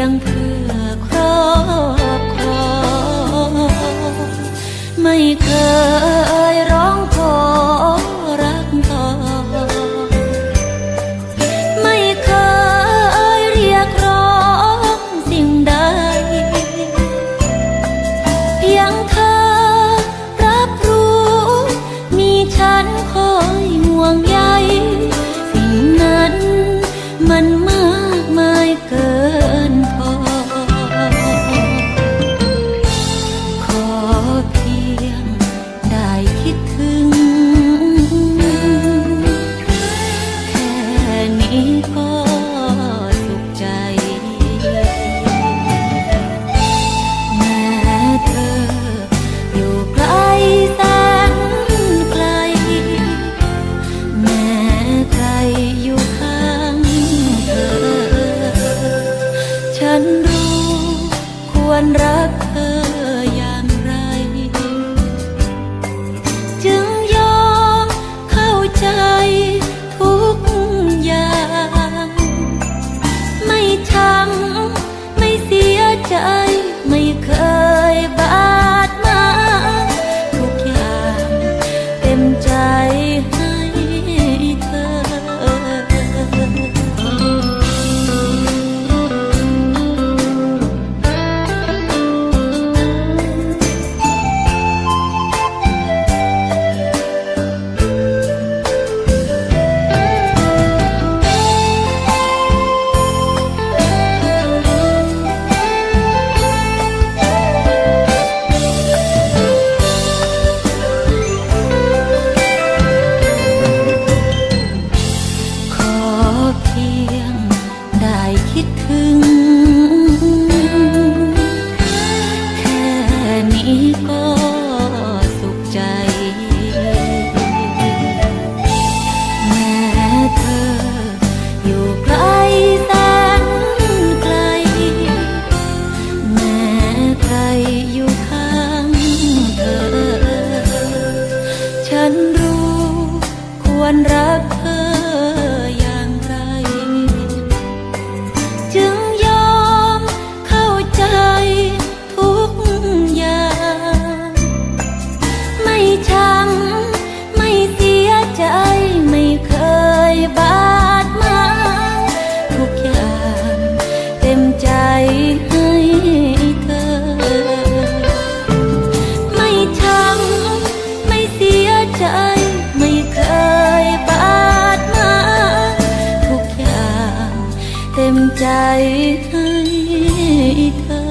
งเพื่อครอบครองไม่เคยร้องขอรักต่อไม่เคยเรียกร้องสิ่งใดเพียงเธอรับรู้มีฉันคอยห่วงใยสิ่งนั้นมันมากมายเกินพอขอเพียงได้คิดถึงแค่นี้ก็สุขใจแม้เธออยู่ไกลแสนไกลแม้ใครอยู่ข้างเธอฉันรู้ควรรักเธออย่างไรจึงยอมเข้าใจทุกอย่างไม่ช้ำไม่เสียใจไม่เคยบาดหมางทุกอย่างเต็มใจให้เธอขอเพียงได้คิดถึงแค่นี้ก็สุขใจแม้เธออยู่ไกลแสนไกลแม้ใครอยู่ข้างเธอฉันรู้ควรรักเธออย่างไรจึงยอมเข้าใจทุกอย่างไม่ช้ำไม่เสียใจไม่เคยบาดหมางทุกอย่างเต็มใจให้เธอไม่ช้ำไม่เสียใจไม่เคยบาดหมางทุกอย่างเต็มใจให้เธอ